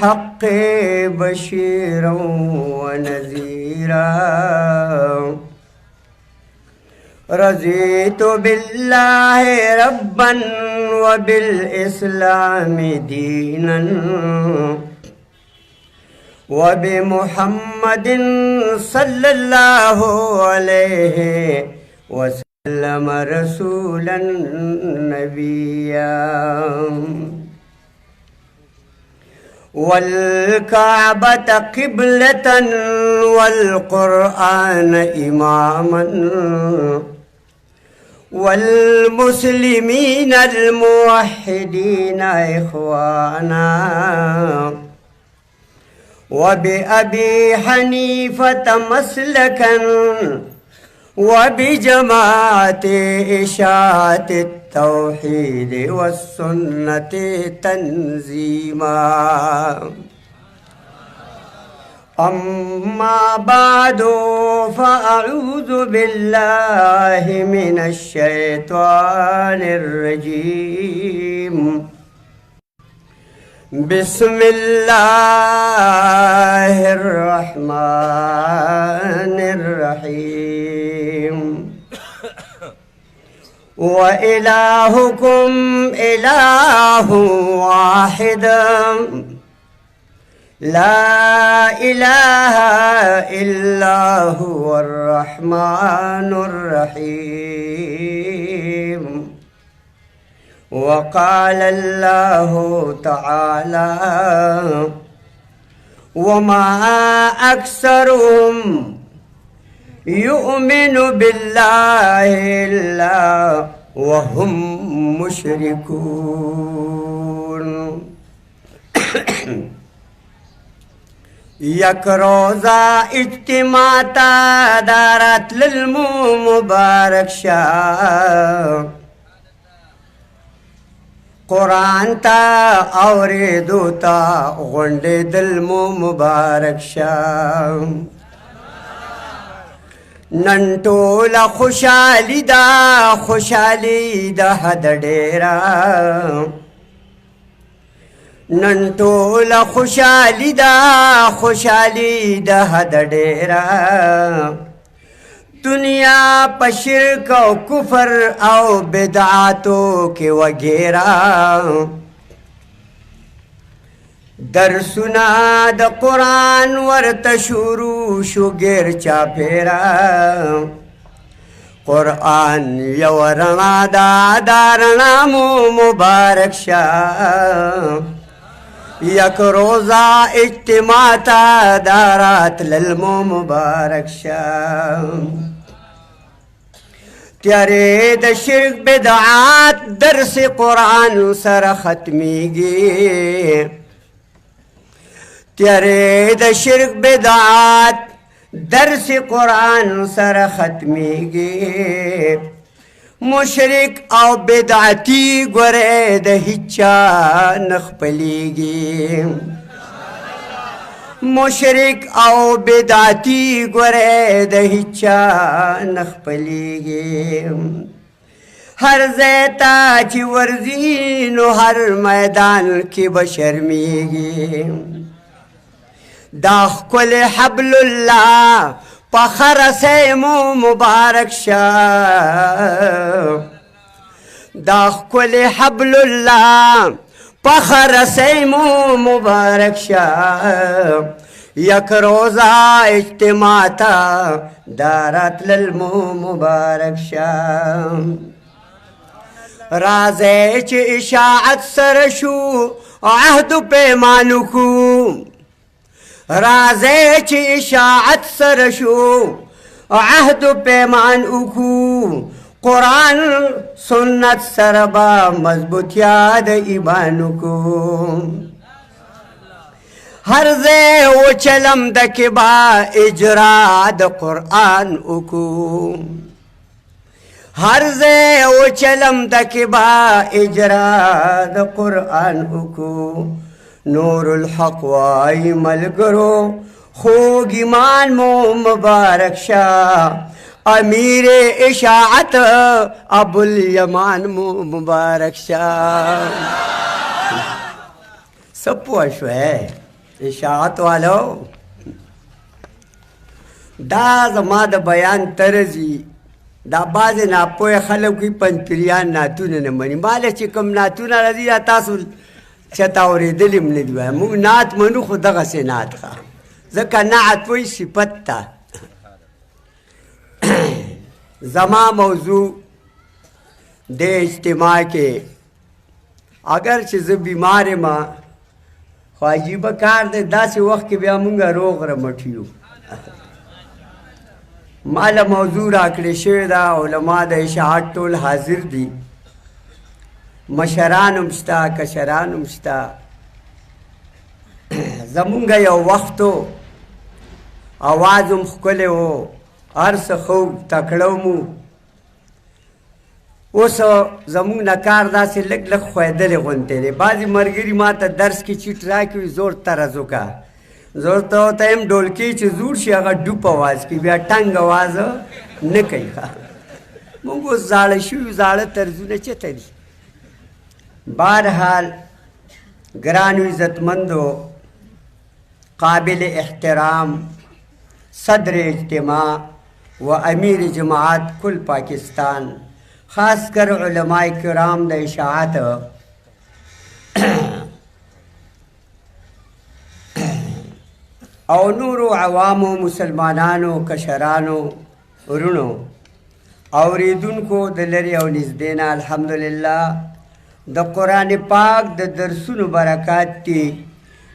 हक़ बशीरा व नज़ीरा रज़ीतु बिल्लाहि रब्बन व बिल इस्लामि दीनन व बि मुहम्मदिन सल्लल्लाहु अलैहि वसल्लम रसूलन नबिय्या वल काबत क़िबलतन वल क़ुरआन इमामन वल मुस्लिमीन अल मुवह्हिदीन इख़वाना व बि अबी हनीफ़त मसलकन व बि जमाअत इशाअत तौहीद व सुन्नत तंजीमा अम्मा बादो फ़अऊज़ु बिल्लाहि मिनश शैतानिर रजीम बिस्मिल्लाहिर रहमानिर रहीम व इलाहुकुम इलाहुन वाहिद ला इलाहा इल्ला हुवर रहमानुर रहीम वक़ाल अल्लाहु तआला वमा अक्सरुहुम युमिनु बिल्लाहि इल्ला वहुम मुशरिकून। यक रोज़ा इज्तिमा दारतुल मुबारक शाह कुरान ता औरेदो ता गुंडे दिल मुबारक शाह नंटोला खुशाली दा हद डेरा नंटोला खुशाली दा हद डेरा दुनिया पशिरक औ कुफर औ बिदआतों के वगैरा दरसुना द कुरान वर्त शुरू शुगिर चापेरा कुरान यवरणा दारना मुबारक शाह यक रोज़ा इज्तिमा दारतुल मुबारक शाह त्यारे द शिर्क बिदआत दरस कुरान सर खत्मीगी त्यारे द शिर्क बिदआत दरस कुरान सर खत्मीगी मुशरिक औ बिदअती गोरे द हिच्चा नखपलीगी मुशरिक औ बिदअती गोरे द हिच्चा नखपलीगी हर ज़ैता ची वर्ज़ीन हर मैदान की बशर्मीगी दाख़ुल हब्लुल्लाह पखर से मुबारक शाह दाख़ुल हब्लुल्लाह पखर से मुबारक शाह यक रोज़ा इज्तिमा दारतुल मुबारक शाह राज़े च इशाअत सरशु अहद पैमानुकु राज़े च इशाअत सरशु अहद पैमान उखू कुरान सुन्नत सरबा मजबूत याद ईमानुकु हर जे ओ चलम दकिबा इजराद कुरान उकू हर जे ओ चलम दकिबा इजराद कुरान उकू नूरुल हक़ वाई मलगरो खूग ईमान मुबारक शाह अमीर इशाअत अबुल यमान मुबारक शाह सब है। اشاعت والو دا زما د بیان طرزي دا بعضې ناپوهه خلک وي پنځپیریان نعتونه نه مني ماله چې کوم نعتونه راځي یا تاسو چېرته اورېدلي هم نه دي وایه موږ نعت منو خو دغسې نعت ښه ځکه نعت وایي صفت ته زما موضوع د اجتماع کې اگر چې زه بیمار یم خو عجیبه کار دی داسې وخت کې بیا مونږ روغ رمټ یو ما له موضوع راکړې شوې ده علما د اشاعت ټول حاضر دي مشران هم شته کشران هم شته زمونږ یو وخت و اواز هم ښکلی و هر څه ښه تکړه مو اوس زمونږ نه کار داسې لږ لږ ښویدلې غوندې دی بعضې ملګري ما ته درس کې چیټ راکړي زور طرز وکړه زه ورته وتیم ډولکۍ چې زوړ شي هغه ډوپ اواز کوي بیا ټنګ اواز نه کوي مونږ اوس زاړه شوي زاړه طرزونه چېرته دي بهرحال ګرانو عزتمندو قابل احترام صدر اجتماع و امیر جماعت کل پاکستان خاص کر علماء کرام د اشاعت او نورو عوامو مسلمانانو کشرانو ورونو اوریدونکو د لرې او نږدې نه الحمدلله د قرآن پاک د درسونو برکات دي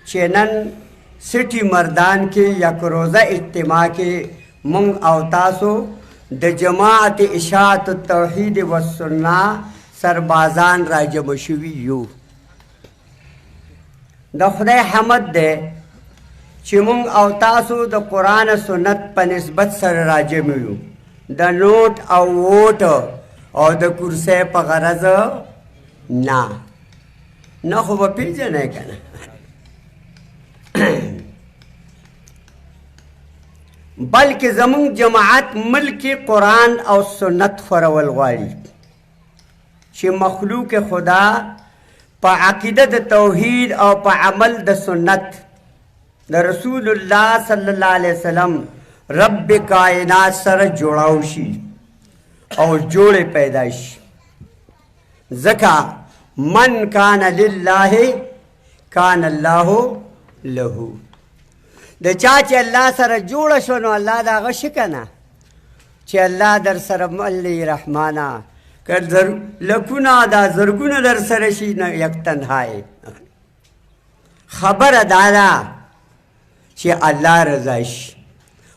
چې نن سټي مردان کې یک روزه اجتماع کې مونږ او تاسو د جماعت اشاعت التوحید والسنه سربازان راجمع شوي یو د خدای حمد دی چې مونږ او تاسو د قرآن سنت په نسبت سره راجمع یو د نوټ او ووټ او د کرسۍ په غرض نه خو به پېژنئ که نه بلکې زمونږ جماعت ملک قرآن او سنت خورول غواړي چې مخلوق خدا په عقیده د توحید او په عمل د سنت د رسول الله صلی الله علیه وسلم رب کائنات سره جوړاو شي او جوړې پیدا شي ځکه من کان لله کان الله له د چا چې الله سره جوړه شو نو الله د هغه شي که نه چې الله در سره مل رحمانه که لکونه دا زرګونه در سره شي نه یک تنهای خبره دا ده چې الله رضا شي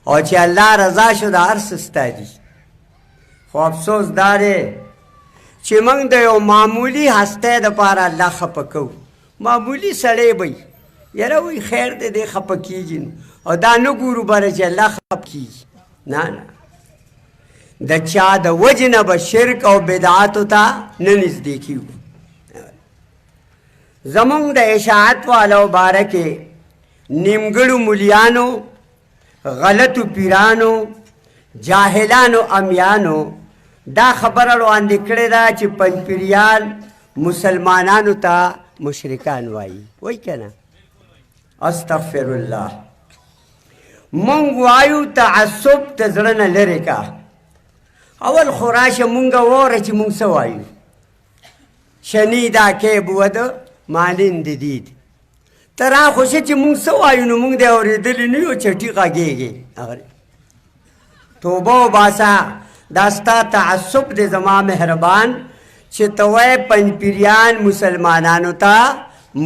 او چې الله رضا شو د هر څه ستا دي خو افسوس دا دی چې موږ د یو معمولي هستی دپاره الله خفه کوو معمولي سړی به یاره وایي خیر دی دی خفه کېږي او دا نه ګورو بره چې الله خفه کېږي نه د چا د وجې نه به شرک او بدعاتو ته نه نږدې کېږو زمونږ د اشاعت والو باره کې نیمګړو مولیانو غلطو پیرانو جاهلانو امیانو دا خبره وړاندې کړې ده چې پنځپیریان مسلمانانو ته مشرکان وایي وایي که نه استغفر الله مونږ وایو تعصب ته زړه نه لرې کا اول خو راشه مونږ ووره چې مونږ څه وایو شنیدا کې بود مانند دید ته راخوشه چې مونږ څه وایو نو مونږ د اورېدلي نه یو چټي غږېږي توبه وباسه دا ستا تعصب دی زما مهربان چې ته وایې پنځپیریان مسلمانانو ته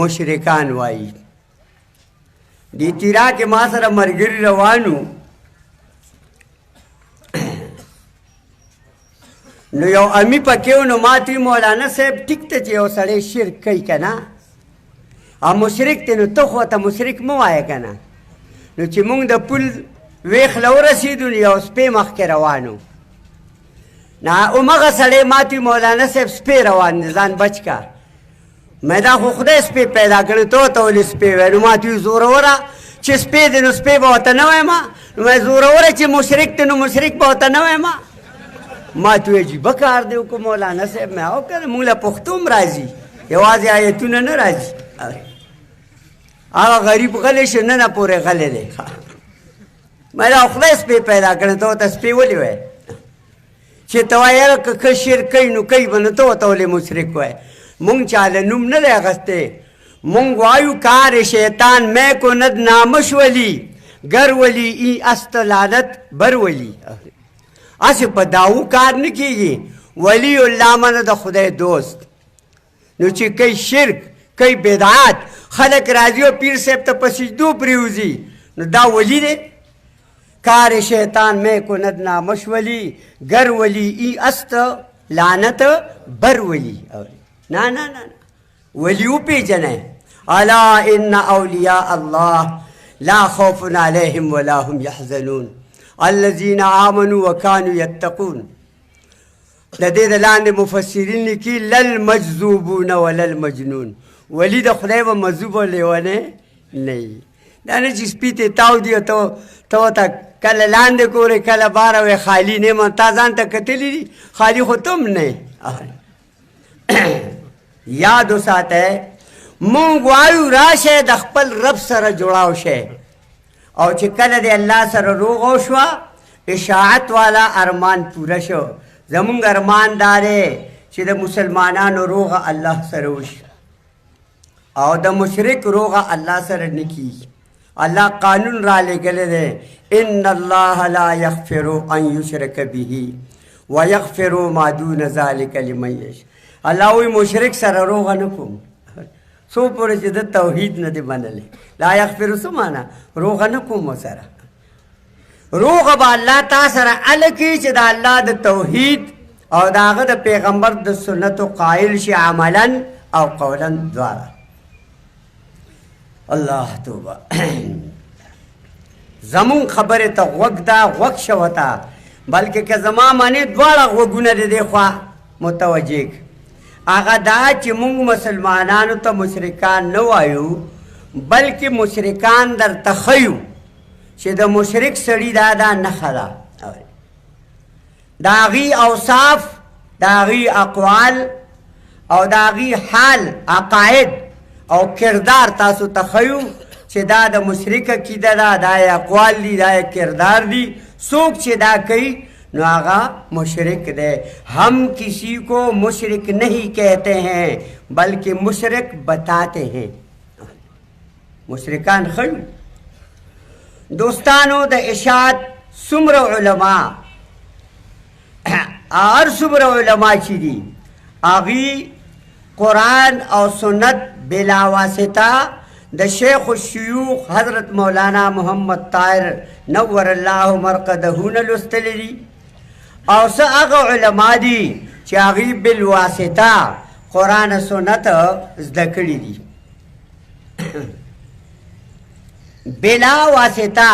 مشرکان وایي دې تیرا کې ما سره ملګري روانو نو یو امی پکې و نو ما ته مولانا صاحب ټیک ته چې یو سړی شرک کوي که نه او مشرک دی نو ته خو ته مشرک مه وایه که نه نو چې مونږ د پل ویخ له ورسېدو نو یو سپی مخکې روانو نه همغه سړی ما ته مولانا صاحب سپی روان دی ځان بچ که مې دا خو خدای سپی پیدا کړی ته ورته ولې سپی وایې نو ما ته وایي زوروره چې سپی دی نو سپی به ورته نه وایم نو مې زوروره چې مشرک دی نو مشرک به ورته نه وایم ما ته وایي عجیبه کار دی وکړو مولانا صاحب مې او که نه مونږ له پښتو هم راځي یوازې آیتونه نه راځي هغه غریب غلی شو نن پورې غلی دی مې دا خدای سپی پیدا کړی ته ورته سپی ولې وایې چې ته وایې یاره که شرک کوي نو کوي به نو ته ورته ولې مشرک وایې مونږ چاله نوم نه دی اخیستی مونږ وایو کار شیطان میں کند نامش ولی گر ولی ای است لعنت بر ولی اسې په داو کار نه کېږي ولی الله منه د خدای دوست نو چې کوي شرک کوي بدعات خلک راځي او پیر صاحب ته په سجدو پرېوځي نو دا ولی دی کار شیطان میں کند نامش ولی گر ولی ای است لعنت بر ولی نه نه نه ولی وپېژنئ الا ان اولیاء الله لا خوف علیهم ولا هم یحزنون الذین آمنوا وکانوا یتقون د دې د لاندې مفسرین لیکي للمجذوبون ولا المجنون ولی د خدای به مجذوب او لیونی نه وي دا نه چې سپي ته تاو دي او ته ورته کله لاندې ګورې کله باره وې خالي نه یم تا ځان ته کتلي دي خالي خو ته هم نه یاد وساتئ مونږ وایو راشه د خپل رب سره جوړاو شئ او چې کله د الله سره روغ وشوه اشاعت والا ارمان پوره شو زمونږ ارمان دا دی چې د مسلمانانو روغه الله سره وشي او د مشرک روغه الله سره نه کیږي الله قانون را لګلی دی ان الله لا یغفر ان یشرک به ویغفر ما دون ذلک لمن یشاء الله وی مشرک سره روغه نه کوم څو پورې چې د توحید نه دی منلی لا یغفر څه معنا روغه نه کوم سره روغه به الله تا سره هله کوي چې د الله د توحید او د هغه د پیغمبر د سنتو قایل شي عملا او قولا دواړه الله توبه زمون خبره ته غوږ ده غوږ شوه ته بلکې که زما منې دواړه غوږونه د دې خوا متوجه هغه دا چې موږ مسلمانانو ته مشرکان نه وایو بلکې مشرکان درته ښیو چې د مشرک سړي دا نښه ده د هغې اوصاف د هغې اقوال او د هغې حال عقاید او کردار تاسو ته ښیو چې دا د مشرک عقیده ده دا یې اقوال دي دا یې کردار دي څوک چې دا کوي نو آغا مشرک دے ہم کسی کو مشرک نہیں کہتے ہیں بلکہ مشرک بتاتے ہیں مشرکان خیو دوستانو د اشاعت څومره علما هر څومره علما چې دي هغوی قرآن او سنت بلا واسطه د شیخ الشیوخ حضرت مولانا محمد طاهر نور الله مرقده نه لوستلی دي او څه هغه علما دي چې هغوی بالواسطه قرآن سنت زده کړي دي بلا واسطه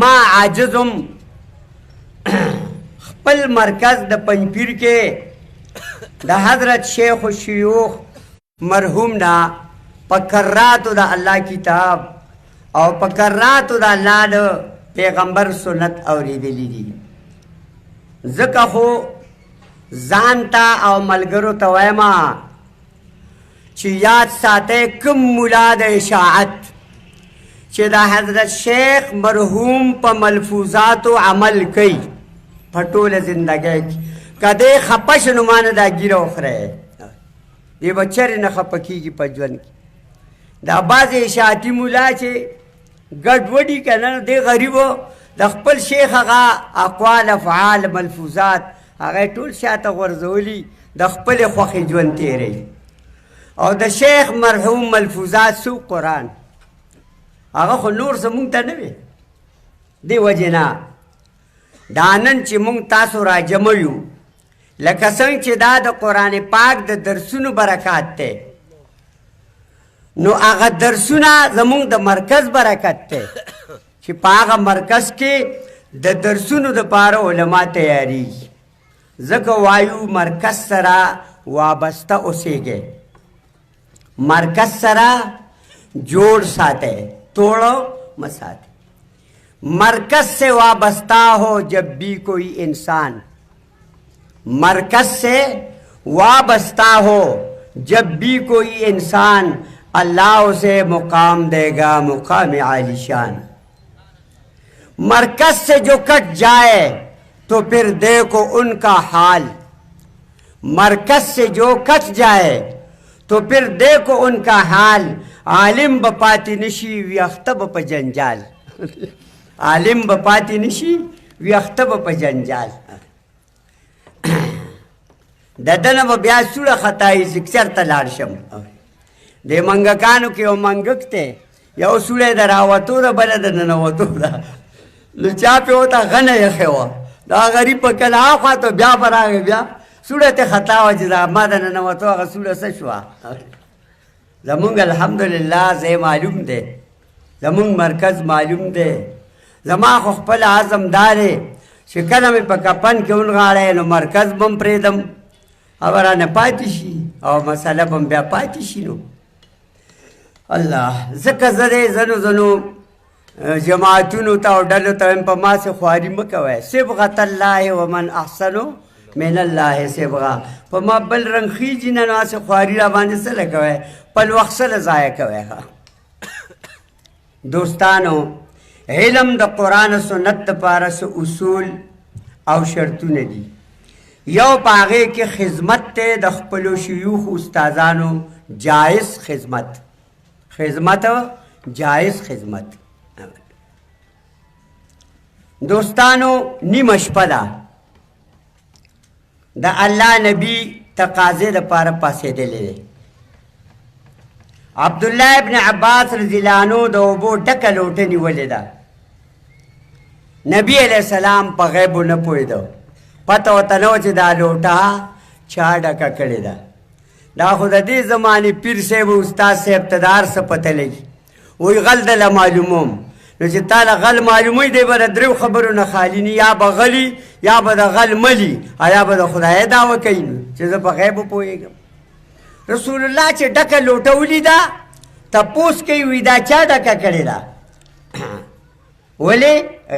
ما عاجزم خپل مرکز د پنځپیر کې د حضرت شیخ الشیوخ مرحوم نا پکراتو د الله کتاب او پکراتو د الله د پیغمبر سنت اوریدلی دي ځکه خو ځان ته او ملګرو ته وایم چې یاد ساتئ کوم ملا د اشاعت چې د حضرت شیخ مرحوم په ملفوظاتو عمل کوي په ټوله زندګۍ کې که دی خفه شو نو مانه دا ګیره وخوری دی به چرې نه خفه کېږي په ژوند کې دا بعضې اشاعتي ملا چې ګډوډي که نه دی غریبو د خپل شیخ هغه اقوال افعال ملفوظات هغه ټول شاته غورځولي د خپلې خوښې ژوند تېروي او د شیخ مرحوم ملفوظات څو قرآن هغه خو نور زمونږ ته نه وي دې وجې نه دا نن چې مونږ تاسو راجمع یو لکه څنګه چې دا د قرآن پاک د درسونو برکات دی نو هغه درسونه زمونږ د مرکز برکت دی چې په هغه مرکز کې د درسونو دپاره علما تیاریږي ځکه وایو مرکز سره وابسته اوسیږئ مرکز سره جوڑ ساتئ توڑو مساتئ مرکز سے وابستہ ہو جب بھی کوئی انسان مرکز سے وابستہ ہو जब भी कोई इंसान अल्लाह उसे मुकाम देगा मुकाम आलीशान। मरकज से जो कट जाए तो फिर देखो उनका हाल, मरकज से जो कट जाए तो फिर देखो उनका हाल। आलिम बपाती नशी व्यख्तब प जंजाल, आलिम बपाती नशी व्यख्तब प जंजाल। ददन ब बया सुड़ा खताई सिक्सर तलाशम। दे मंगकानु के ओ मंगकते यो सुड़े दरावतो द बलद ननवतो दा लुचा पे होता गन यखेवा दा गरीब पकला खा तो ब्या बरागे ब्या सुड़े ते खता वजदा मदन ननवतो ग सुड़े सशवा। जमुंग अल्हम्दुलिल्लाह से मालूम दे, जमुंग मरकज मालूम दे, जमा खपल आजम दारे शिकन में पकपन के उन गाड़े नो मरकज बम प्रेदम अवरा न पातिशी और मसाला बम ब्या पातिशी नो। अल्लाह ज़का ज़रे ज़नो ज़नो जमातुन ता डलो तम पमा से ख्वारी मकवे सिबगतल्लाह व मन अहसनु मिनल्लाह सिबगा पमा बल रंग खीजी ना से ख्वारी रा बांधे से लगवे पल वक्सल ज़ाया कवे। दोस्तानो इल्म द कुरान सुन्नत पारस उसूल और शर्तुन दी यो पागे के खिदमत ते द खपलो शयूख उस्तादानो जायज़ खिदमत, खिदमत जायज़ खिदमत। दोस्तानो निमशपदा द अल्लाह नबी तकाजे द पार पासे दे ले। अब्दुल्ला इब्न अब्बास रज़ियल्लाहु अन्हु द ओबो डक लोटे निवले दा नबी अलैहिस्सलाम प गैब न पोई दो पता होता नो च दा लोटा चा डका करे दा दा खुद दी जमाने पीर से वो उस्ताद से इब्तदार से पता लगी वही गल दला मालूमोम नो च ताला गल मालूम दे बर द्रव खबरो न खाली नी या बगली या बद गल मली या बद खुदाए दावा कइन च प गैब पोएगा। रसूलुल्लाह च डका लोटा उलीदा तपोस के विदा चा डका करे दा बोले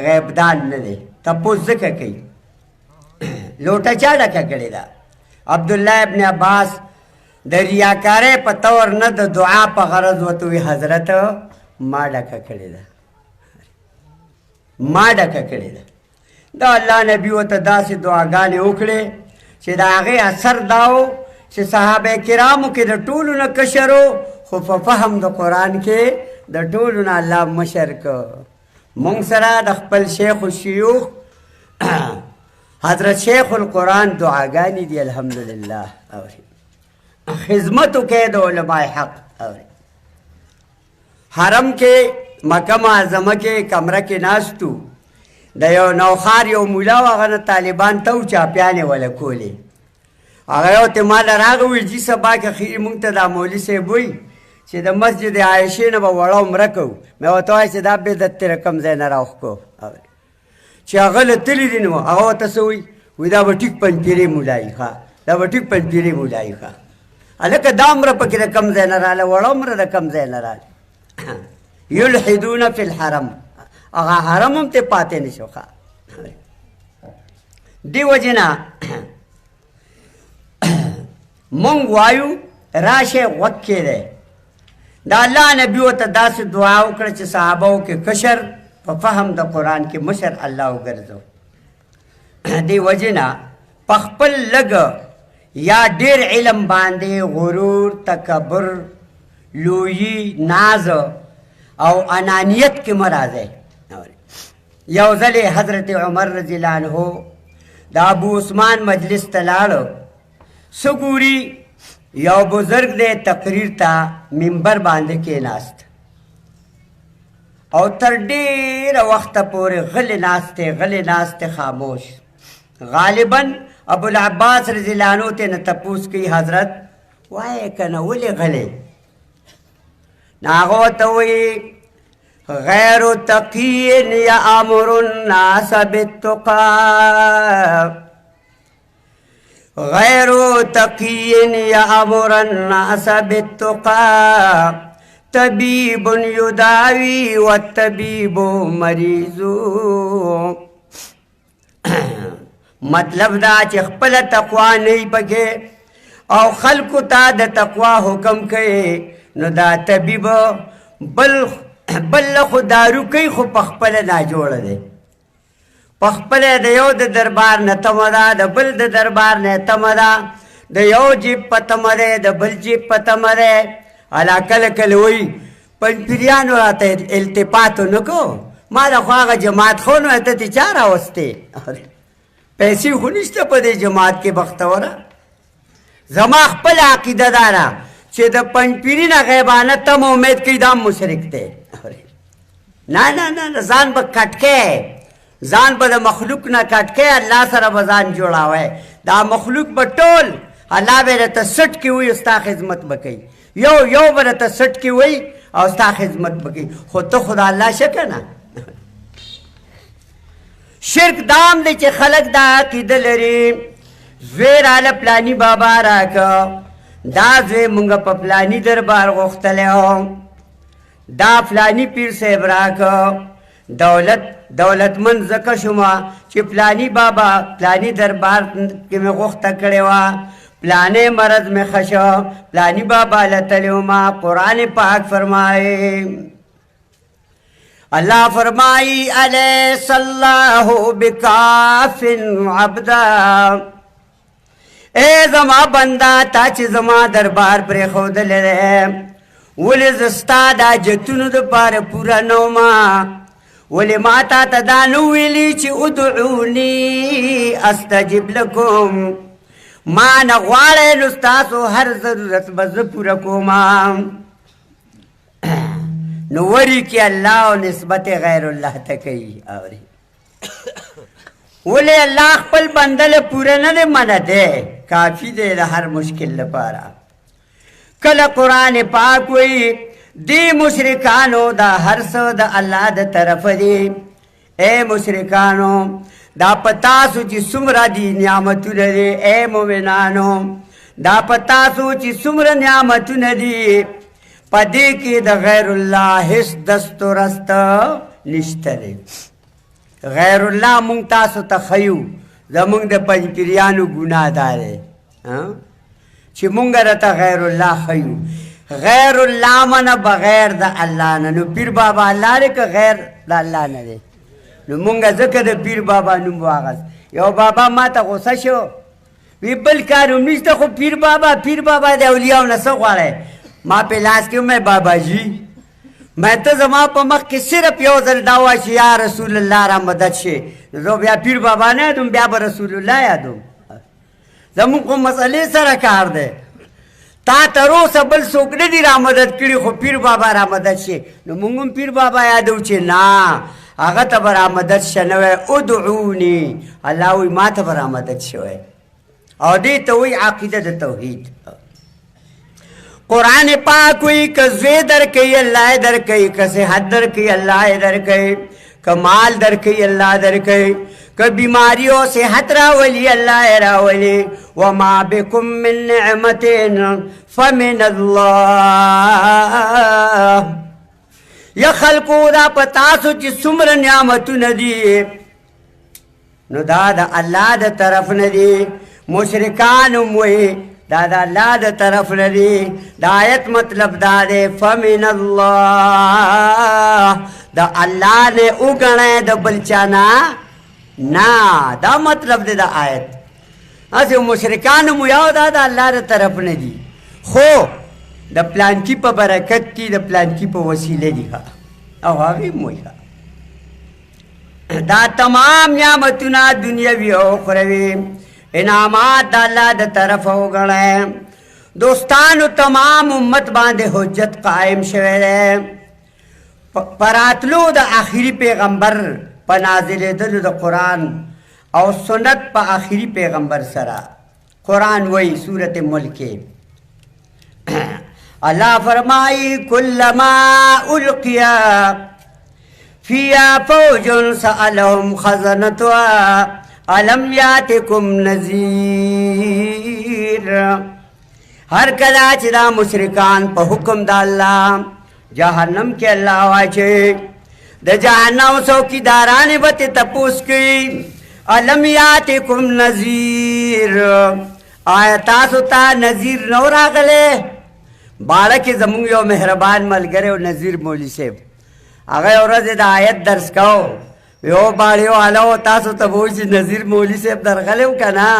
गैबदान न दे तपोस ज़िक्र कई लोटा चा डका करे दा। अब्दुल्ला इब्न अब्बास दरियाकारे पतौर न द दुआ प गरज वतु हजरत मा डका करे दा, मा डका करे दा। दा अल्लाह नबी व तदा से दुआ गाने उखड़े से दागे असर दाओ से साहबे किराम के द टूल न कशरो खो फहम द कुरान के द टूल न अल्लाह मशरक मुंगसरा द खपल शेख शियूख हजरत शेख उल कुरान दुआ गानी दी अल्हम्दुलिल्लाह। और खिदमत के दो उलमाए हक और हरम के मकम आज़म के कमरा के नास्तु दयो नौखार यो मुला वगन तालिबान तो चाप्याने वाला कोले अगर ते माल रागवी जी सबा के खीर मुंतदा मौली से बुई से द मस्जिद आयशे न बड़ा उम्र को मैं वो तो ऐसे दाबे दत्ते रकम जे न राख को और चागल तिली दिन वो आओ तसोई विदा बटिक पंपीरे मुलाई खा दा बटिक पंपीरे मुलाई खा अलक दाम र पकरे रकम जे न राले वड़ा उम्र रकम जे न राले युलहिदून फिल हरम अगा हरम ते पाते नहीं सोखा दी वजना मंग वायु राशे वक्के दे दा अल्लाह नबी व तदा से दुआ उकड़ च सहाबाओं के कशर फहम द कुरान के मशर अल्लाह गर्जो दी वजना पखपल लग या डेर इल्म बांधे गुरूर तकबर लूई नाज और अनानियत के मराज है। यौजले हजरत उमर रज़ियल्लाहु अन्हु दा अबू उस्मान मजलिस तलाड़ो सुगूरी यो बुजुर्ग दे तकरीर ता मिंबर बांध के नास्त और तर डेर वक्त पूरे गले नास्ते खामोश। गालिबन अबुल अब्बास रज़ियल्लाहु अन्हु ते न तपूस की हजरत वाए कना वले गले नागो तोई गैर तकीन या अमरुन नास बित्तुका गैर तकीन या अमरुन नास बित्तुका तबीबुन युदावी व तबीबु मरीजू। मतलब दा च खपल तकवा नहीं पके او خلقو ته د تقوا حکم کوي نو دا طبیب بل خو دارو کوي خو پخپله ناجوړه دی پخپله د یو د دربار نه تمه ده د بل د دربار نه تمه ده د یو جیب په تمه دی د بل جیب په تمه دی الا کله کله وایي پنځپیریانو راته التفات نه کو ما د خو هغه جماعت خو نو ته دې چا راوستې پیسې خو نشته په دې جماعت کې بختوره زما خپل عقیده دا ده چې د پنځپیري نه غیبانه تم امید کوي دا مشرک دی نه نه نه ځان به کټکې ځان به د مخلوق نه کټکې الله سره به ځان جوړاوی دا مخلوق به ټول الله به راته سټ کې وي ستا خدمت به کوي یو به راته سټ کې وي او ستا خدمت به کوي خو ته خو د الله شه که نه شرک دام دی چې خلک دا عقیده لري زوی راله پلاني بابا راکه دا زوی مونږ په پلاني دربار غوښتلی و دا فلانی پیر صاحب راکه دولتمند ځکه شومه چې پلانی بابا پلانی دربار کې مې غوښته کړې وه پلانی مرض مې ښه شو پلانی بابا له تللی ومه قرآن پاک فرمایي اللہ فرمائی الیس اللہ بکاف عبدا اے زما بندہ تا چې زما دربار پرې ښودلی دی ولې زه ستا دا جتونو دپاره پوره نه ومه ولې ما تا ته دا نه ویلي چې ادعوني استجب لکم ما نه غواړئ نو ستاسو هر ضرورت به زه پوره کومه نو وری کی اللہ و نسبت غیر اللہ تا کئی آوری ولی اللہ خپل بندل پورا نده من دے کافی دے دا ہر مشکل لپارا کل قرآن پاک وی دی مشرکانو دا ہر سو دا اللہ دا طرف دی اے مشرکانو دا پتاسو چی سمرا دی نعمتو ندی اے مومنانو دا پتاسو چی سمرا نعمتو ندی پدې کې د غیر الله هیڅ دست و رست نشته دی غیر الله مونږ تاسو ته ښیو زمونږ د پنځپیریانو ګناه دا دی چې مونږ راته غیر الله ښیو غیر الله منه بغیر د الله نه نو پیر بابا الله دی که غیر د الله نه دی نو مونږ ځکه د پیر بابا نوم واغست یو بابا ما ته غوسه شو وی بل کار هم نشته خو پیر بابا د اولیاو نه څه غواړی ما پہ لاس کیوں میں بابا جی میں تو زما پا مخ کی صرف یو ځل دا وای چې یا رسول الله را مدد شي زه بیا پیر بابا نه یادوم بیا به رسول الله یادوم زموږ خو مسئلې سره کار دی تا تر اوسه بل څوک نه دي را مدد کړي خو پیر بابا را مدد شي نو موږ هم پیر بابا یادو چې نه هغه ته به را مدد شه نه وی ادعوني الله وی ما ته به را مدد شوی او دې ته وی عقیده د توحید قرآن پاک وی که زوی در کئی اللہ در کئی که صحت در کئی اللہ در کئی که مال در کئی اللہ در کئی که بیماریوں صحت راولی اللہ راولی وما بکم من نعمت فمن اللہ یا خلقو دا پتاسو چی سمر نعمتو ندی نو دا اللہ دا طرف ندی مشرکانو موئی دا اللہ دا طرف ندی دا آیت مطلب دا دے فمن اللہ دا اللہ نے اگنے دا بلچانا نا دا مطلب دے دا آیت ایسے مشرکان مویاو دا اللہ دا طرف ندی خو دا پلان کی پا برکت کی دا پلان کی پا وسیلے دی او آگی موی دا تمام نعمتنا دنیاوی او اخروی انعامات دا اللہ دا طرف ہو گڑے دوستانو تمام امت باندے حجت قائم شوے دے پراتلو دا آخری پیغمبر پا نازل دلو دا قرآن او سنت پا آخری پیغمبر سرا قرآن وی سورت ملک اللہ فرمائی کلما القیا فیا فوج سألهم خزنتوا علم یاتکم نذیر ہر کلا چی دا مشرکان پا حکم دا اللہ جہنم کے اللہ واچے دا جہنم سوکی داران بات تپوس کی علم یاتکم نذیر آیا تاسو ته نذیر نو راغلی؟ باړه کې زمونږ یو مهربان ملګری او نذیر مولي صاحب هغه یو ورځ د آیت درس کو یو باړیو والا تاسو ته وایي چې نذیر مولي صاحب درغلی و که نه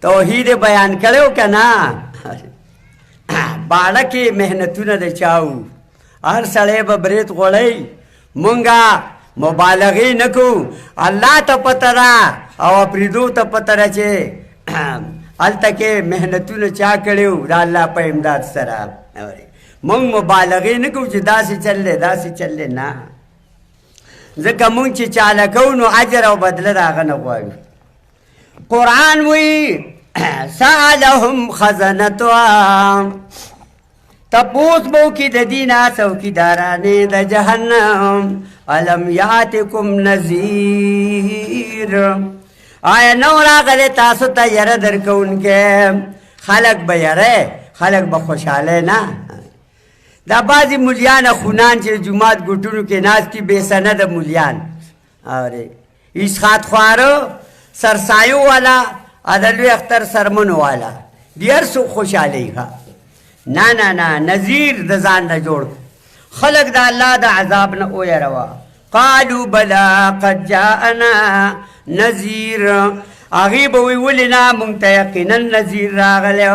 توحید بیان کړی و که نه باړه کې محنتونه د چا وو هر سړی به برید غوړی مونږه مبالغې نه کوو الله ته پته ده او اپریدو ته پته ده چې هلته کې محنتونه چا کړي وو د الله په امداد سره مونږ مبالغې نه کوو چې داسې چل دی داسې چل دی نه ځکه مونږ چې چاله کوو نو اجر او بدله د هغه نه غواړو قرآن وایي سألهم خزنتها تپوس بو کی د دینا څوکیدارانې د جهنم الم یاتکم نذیر آیا نو راغلی تاسو ته یره درکوونکی خلک به یره خلک به خوشحاله نه دا بعضې مولیان خونان چې جومات ګوټونو کې ناست دي بې سنده مولیان اورې اسخات خواره سرسایو والا د لوی اختر سرمنو والا ډېر څوک خوشحالوي نه نه نه نذیر د ځان نه جوړ خلق د الله د عذاب نه ویروه قالو بلا قد جاءنا نذیر هغې به وایي ولې نه مونږ ته یقینا نذیر راغلی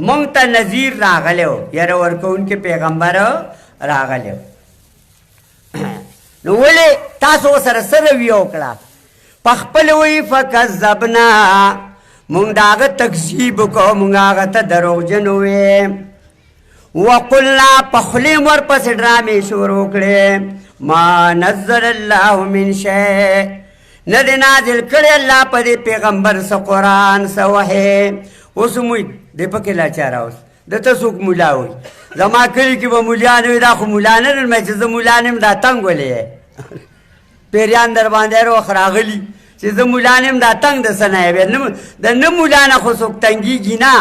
مونږ ته نذیر راغلی و یره ورکوونکي پیغمبر راغلی نو ولې تاسو ورسره څه رویه وکړه په خپل وایي فکذبنا مونږ د هغه تکذیب وکړو مونږ هغه ته دروغجن وویې وقلنا په خولې مو ورپسې ډرامې شروع کړې ما نزل الله من شی نه دی نازل کړی الله په دې پیغمبر څه قرآن څه وحی اوس موی دی پکې لاچاره اوس دته څوک ملا وایي زما کلي کې به ملیان وي دا خو ملا نه نن چې زه ملا نه یم دا تنګ ولې پیریان در باندې هر وخت راغلي چې زه ملا نه یم دا تنګ د څه نه د نه ملا نه خو څوک تنګېږي نه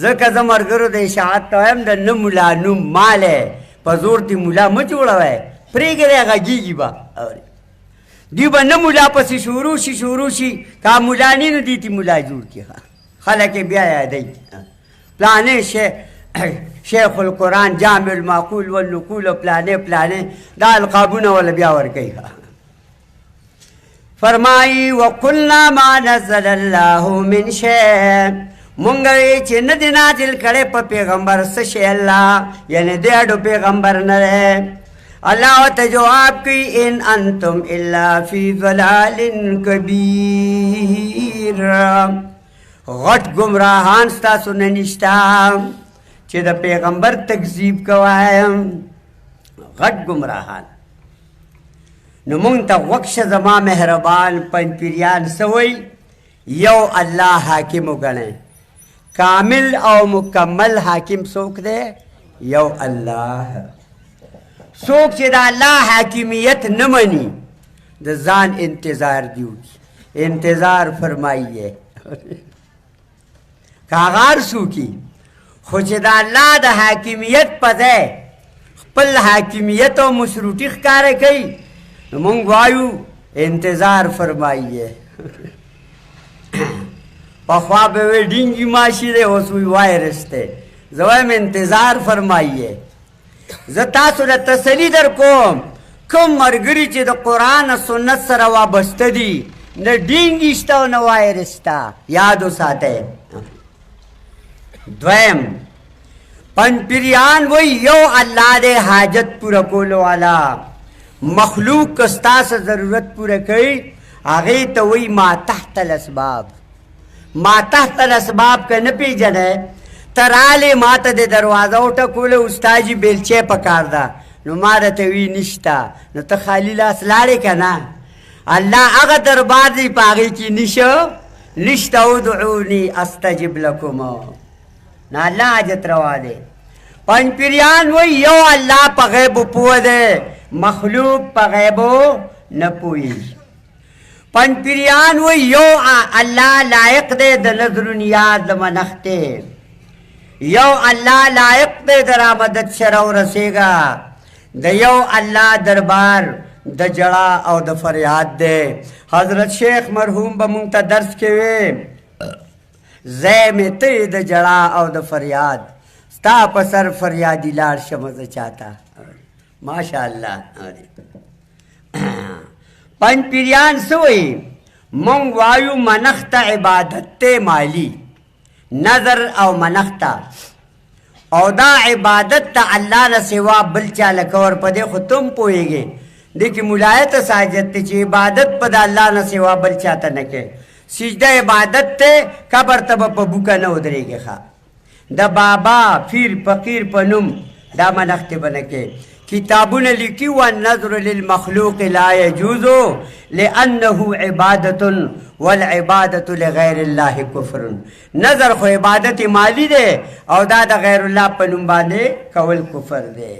ځکه زه ملګرو د اشاعت ته وایم د نه ملا نوم مالی په زور دې ملا مه جوړوئ پرېږدی غږېږي به دوی به نه ملا پسې شروع شي که ملا نه نو دې ته ملا جوړ کړي خلک یې بیا یادوي پلانې شیخ القرآن جامع المعقول والنقول و پلانې دا القابونه ولا بیا ورکوي فرمایي وقلنا ما نزل الله من شیء مونږ وی چې نه دی نازل کړی په پیغمبر څه شی الله یعنې د اډو پیغمبر نه دی الله ورته جواب کوي ان انتم الا فی ضلال کبیر غټ ګمراهان ستاسو نه نشته چې د پیغمبر تکذیب کوئ غټ ګمراهان نو مونږ ته وکشه زما مهربان پنځپیریان څه وایي یو الله حاکم وګڼئ کامل او مکمل حاکم څوک دی یو الله څوک چې د الله حاکمیت نه مني د ځان انتظار دی انتظار فرماییے کاغار څوکي خو چې د الله د حاکمیت په ځای خپل حاکمیت او مشروطي ښکاره کوي نو مونږ وایو انتظار فرماییے پخوا به وی ډینګي ماشي دی اوس وی وایرس دی زه وایم انتظار فرماییے زه تاسو له تسلي در کوم کوم ملګري چې د قرآن سنت سره وابسته دي نه ډینګي شته او نه وایرس شته یاد وساتئ دویم پنځپیریان وایي یو الله دی حاجت پوره کولو والا مخلوق که ستاسو ضرورت پوره کوي هغې ته وایي ما تحت الاسباب ما تحت الاسباب که نه پیژنئ ته رالې ما ته د دروازه وټکوله استاد جي بیلچې پکار ده نو ما درته وي نشته نو ته خالي لاس لاړې که نه الله هغه دربار دی په هغې کې نشته ادعوني استجب لکم نو الله حاجت روا دی پنځپیریان وایي یو الله په غیبو پوه دی مخلوق په غیبو نه پوهېږي پنځپیریان وایي یو الله لایق دی د نظر و نیاز د منښت دی یو الله لایق دی د رامدد شره ورسېږه د یو الله دربار د جړه او د فریاد دی حضرت شیخ مرحوم به مونږ ته درس کې وی ځای مې ته د جړا او د فریاد ستا په سر فریادي لاړ شمه زه چاته ماشاءالله پنج پیریان څه وایي مونږ وایو منښت عبادت دی مالی نظر او منښت او دا عبادت ته الله نه سوا بل چا له کور په دې خو تم پوهېږې دې کې ملایت ساجت دی چې عبادت په د الله نه سوا بل چاته نه کوې سجده عبادت دی قبر ته به په بوکه نه ودرېږې ښه د بابا پیر فقیر په نوم دا منښتې به نه کوې کتابونه لیکي والنظر للمخلوق لا يجوز لأنه عبادة والعبادة لغیر الله کفر نظر خو عبادت مالی دی او دا د غیر الله په نوم باندې کول کفر دی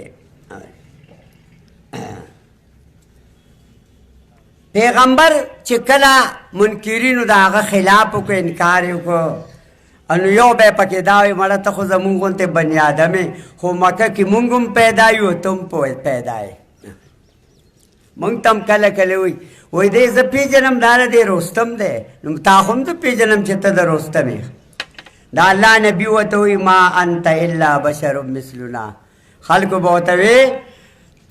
پیغمبر چې کله منکرینو د هغه خلاف وکړو انکار یې وکړو انو یو به پکې دا وي مړه ته خو زمونږ غوندې بني ادمې خو مکه کې مونږ هم پیدا یو ته هم پیدا یې مونږ ته هم کله کله وایي دی زه پېژنم دا نه دی رستم دی نو تا خو هم زه پېژنم چې ته د رستم یې دا الله نبي ورته وایي ما انت الا بشر مثلنا خلکو به ورته وی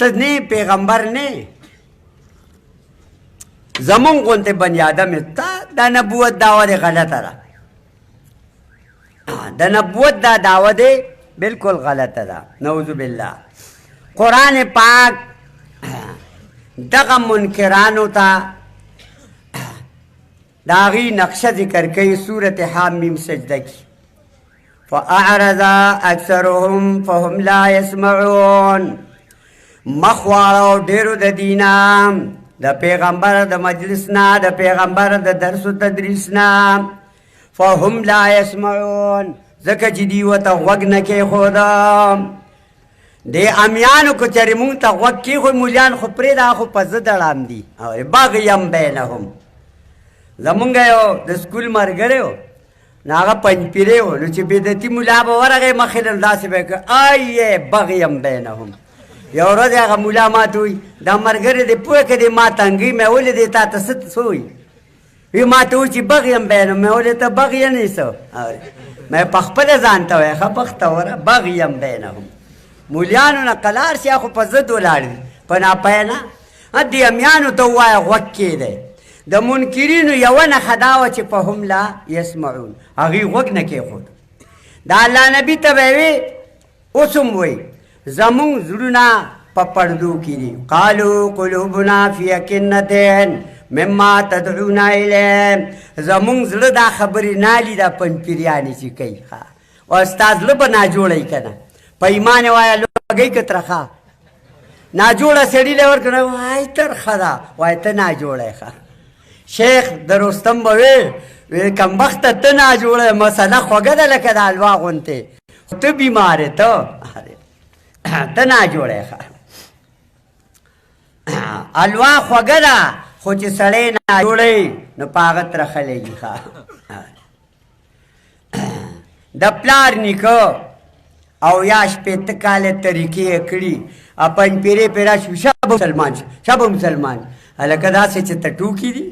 ته نه پیغمبر نه زمونږ غوندې بني ادم یې تا دا نبوت دعوه دی غلطه ده د نبوت دا دعوه دی بالکل غلطه ده نعوذ بالله قرآن پاک دغه منکرانو ته د هغې نقشه ذکر کوي صورت حامیم سجده کې فاعرض اکثرهم فهم لا يسمعون مخ واړو ډېرو د دینه د پیغمبر د مجلس نه د پیغمبر د درس و تدریس نه فهم لا يسمعون ځکه چې دوی ورته غوږ نه کېښوده دې امیانو که چېرې مونږ ته غوږ کېښود مولیان خو پرېږده خو په زه دړام دي بغیم بینهم زمونږ یو د سکول ملګری و نو هغه پنجپیری و نو چې بدعتي ملا به ورغی مخې ته داسې به یې کړ ایې بغیم بینهم یو ورځ هغه ملا ما ته وایي دا ملګری دی پوه که دی ما تنګوي مې ولې دی تا ته څه وایي وی ما ته وایي چې بغیم بینهم مې ولې ته بغیه نه څه مې په خپله ځان ته وایي ښه بختوره بغیم بینهم مولیانو نه قلار شي خو په ضد ولاړ دي په ناپیه نه دې امیانو ته ووایه غوږ کېدی د منکرینو یوه نښه دا وه چې فهم لا یسمعون هغوی غوږ نه کېښود د الله نبي ته به یې وی اوس هم وایي زمونږ زړونه په پردو کې دي قالو قلوبنا فی اکنتین مما تدعونا الیه زمونږ زړه دا خبرې نالي دا پنجپیریانې چې کوي او ستا زړه به ناجوړی که نه په ایمان یې وایه لوږی که ترخه ناجوړه سړي له ورکړه وای ترخه ده وایه ته ناجوړی ښه شیخ د رستم به وی کمبخته ته ناجوړی مسله خوږه ده لکه د حلوا غوندې ته بیمارې ته ناجوړی ښه حلوا خوږه ده خو چې سړی ناجوړی نو په هغه ترخه لګي ښه د پلار نیکه او یا شپېته کاله طریقې یې کړي پنجپیرې پرې راشي شابه مسلمان هلکه داسې چې ته ټوکي دي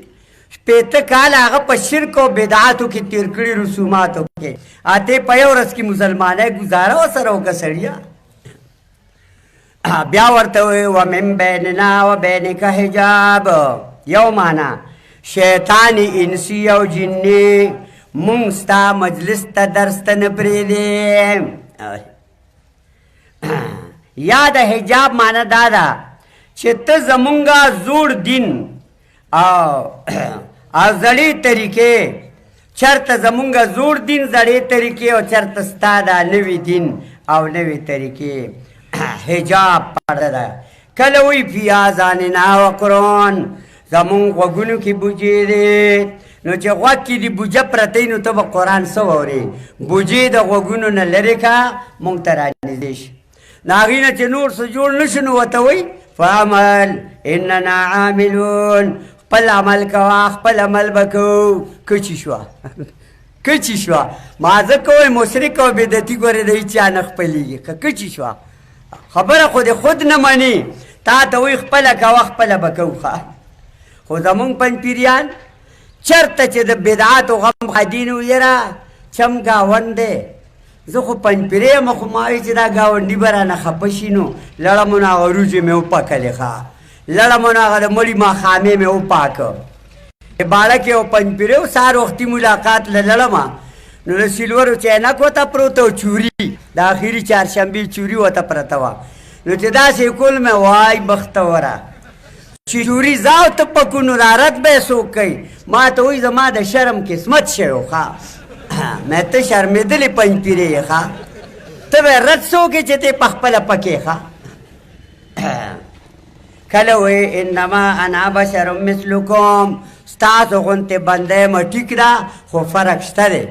شپېته کاله هغه په شرک او بدعاتو کې تېر کړي رسوماتو کې ته په یو ورځ کې مسلمانۍ ګزاره ورسره وکړه سړیه بیا ورته وایي ومن بیننا و بینک حجاب یو معنا شیطان انسی او جني مونږ ستا مجلس ته درس ته نه پرېږدې یا د حجاب معنا دا ده چې ته زمونږه زوړ دین او زړې طریقې چېرته زمونږه زوړ دین زړې طریقې او چېرته ستا دا نوي دین او نوي طریقې حجاب پرده ده کله وایي فی آذاننا وقرون زمونږ غوږونو کې بوجې دی نو چې غوږ کې دي بوجه پرته نو ته به قرآن څه واورې بوجې د غوږونو نه لرې که مونږ ته رانږدې شي د هغې نه چې نور څه جوړ نه شو نو ورته وایي فعمل اننا عاملون خپل عمل کوه خپل عمل به کوو کچې شوه ما ځکه وایي مشرک او بدعتي ګورې د هېچا نه خپلېږي که کچې شوه خبره خو د خود نه مني تا ته وایي خپله کوه خپله به کوو ښه خو زمونږ پنجپیریان چېرته چې د بدعاتو غم خدي نو یره چم گاوند دی زه خو پنجپیرې یم خو ما وایي چې دا ګاونډي به رانه خفه شي نو لړه مو نو هغه وریجې مې وپکلې ښه لړه مو نو هغه د مړي ماښامې مې وپاکه باړه کې یو پنجپیرې و سهار وختي ملاقات له لړمه نو د سیلورو چینک ورته پروته و چوري د اخري چهارشنبې چوري ورته پرته وه نو چې داسې کول مې وای بختوره چې چوري زاو ته پکو نو دا رد به یې څوک کوي ما ته وایي زما د شرم قسمت شوی ښه مې ته شرمېدلې پنجپیرې یې ښه ته به رد څوکې چې ته په خپله پکې ښه کله وایي انما انا بشر مثلکم ستاسو غوندې بنده یم ټیک ده خو فرق شته دی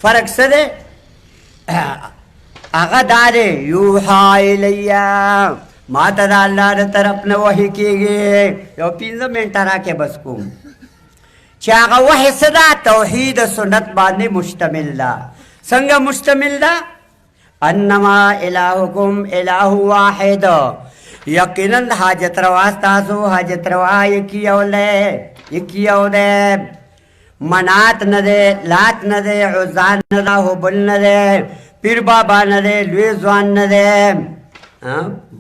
فرق څه دی هغه دا دی یوحا الیه ما ته د الله د طرف نه وحي کېږي یو 15 منټه راکې بس کوم چې هغه وحي څه ده توحید سنت باندې مشتمل ده څنګه مشتمل ده انما الهکم اله واحد یقینا حاجت روا ستاسو حاجت روا یکی یو دی منات نه دی لات نه دی عزا نه ده هبل نه دی پیر بابا نه دی لوی ځوان نه دی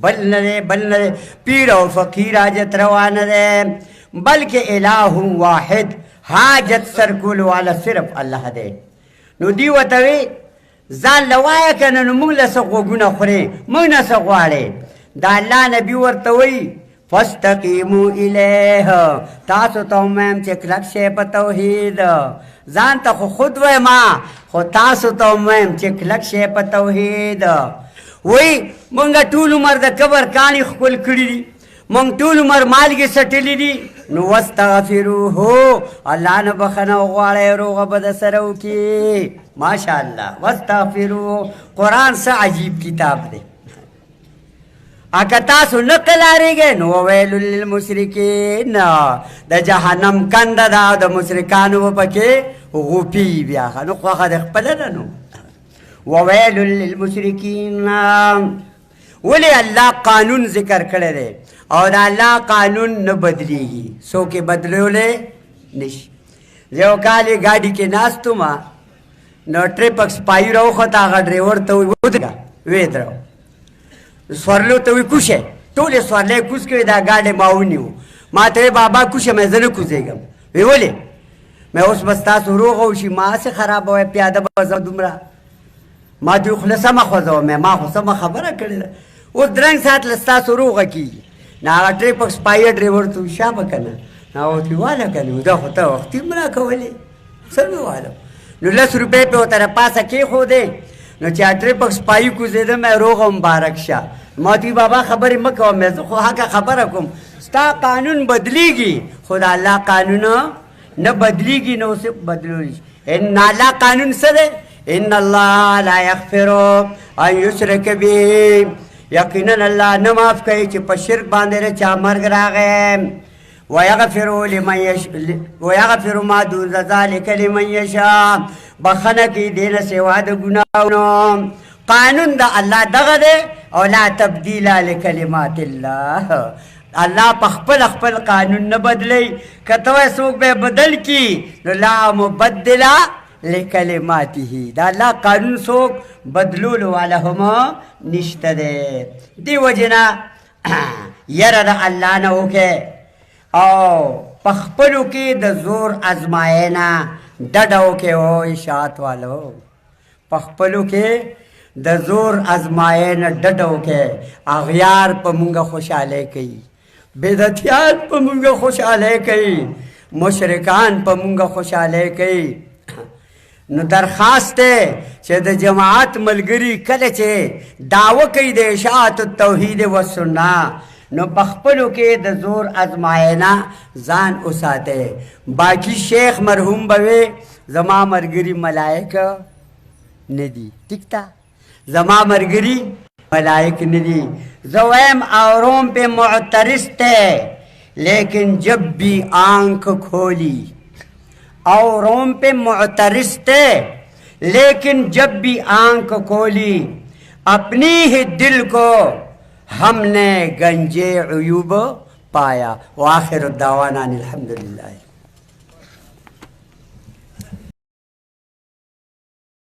بل نه دی پیر او فقیر حاجت روا نه دی بلکې اله واحد حاجت سرکول والا صرف الله دی نو دی ورته وی ځان له وایه که نه نو موږ له څه غوږونه خورې موږ نه څه غواړې د الله نبي ورته وی فاستقیمو الیه تاسو ته ومیم چې کلک شئ په توحید ځان ته خو خود ویما خو تاسو ته ومیم چې کلک شئ په توحید وی مونږ ټول عمر د قبر کاڼي ښکل کړي دي مونږ ټول عمر مالګې څټلي دي نو واستغفروه الله نه بخښنه وغواړئ روغه به د سره وکړي ماشاءالله واستغفروه قرآن څه عجیب کتاب دی اکه تاسو نه قلاریږئ نو وویل للمشرکین د جهنم کنده ده او د مشرکانو به پکې غوپي بیا نو خوښه د خپله ده نو وویل للمشرکین ولې الله قانون ذکر کړی دی او د الله قانون نه بدلیږي څوک یې بدلولی نشي زه یو کال یې ګاډي کې ناست وم نو ټریپک سپایي راوخته هغه ډریور ته وایي ودرېږه ویې درو سورلو ته وی کوشه ټولې سورلی کوز کړې دا ګاډی ما ونیو ما ته بابا کوشه مې زه نه کوزېږم وی ولې مې اوس به ستاسو روغه وشي ما هسې خرابوی پیاده به زه دومره ما ته خوله سمه خوځوم ما خو سمه خبره کړې ده اوس درنګ ساعت له ستاسو روغه کېږي نو هغه ټریپک سپایه ډریور ته وي شا به که نه نو ورته واله که نه دا خو ته وختي هم راکولې څنګه والم نو 10 روپۍ پې ورته راپاسه کېښودې نو چې ټریپک سپایي کوزېده مې روغه مبارک شه ما ته بابا خبرې مه کوه مې زه خو حقه خبره کوم ستا قانون بدلیږي خو د الله قانون نه بدلیږي نو اوس بدلولی شي ان الله قانون څه دی ان الله لا یغفر ان یشرک به یقینا الله نه معاف کوي چې په شرک باندې چا مرګ راغی ویغفر ما دون ذلک لمن یشاء بخنه کې دې نه سوا د ګناهونو قانون د الله دغه دی او لا تبدیل لکلمات الله الله په خپل قانون نه بدلی که ته وایې څوک به یې بدل کي نو لا مبدل لکلماته د الله قانون څوک بدلولو والا هم نشته دی دې وجې نه یره د الله نه وکړې او په خپلو کې د زور ازماینه ډډه وکړې او اشاعت والو په خپلو کې د زور ازماینه ډډه وکړې اغیار په مونږه خوشحالی کوي بدعتیان په مونږه خوشحالی کوي مشرکان په مونږه خوشحالی کوي نو درخواست دی چې د جماعت ملګري کله چې دعوه کوي د اشاعت التوحید والسنه نو په خپلو کې د زور ازماینه ځان وساتئ باقي شیخ مرحوم به وی زما ملګري ملایکه نه دي ټیک ده زما ملګري ملائک نه دي زه وایم اوروں پہ معترض تھے لیکن جب بھی آنکھ کھولی اوروں پہ معترض تھے لیکن جب بھی آنکھ کھولی اپنی ہی دل کو ہم نے گنجے عیوب پایا وآخر الدعوانا الحمدللہ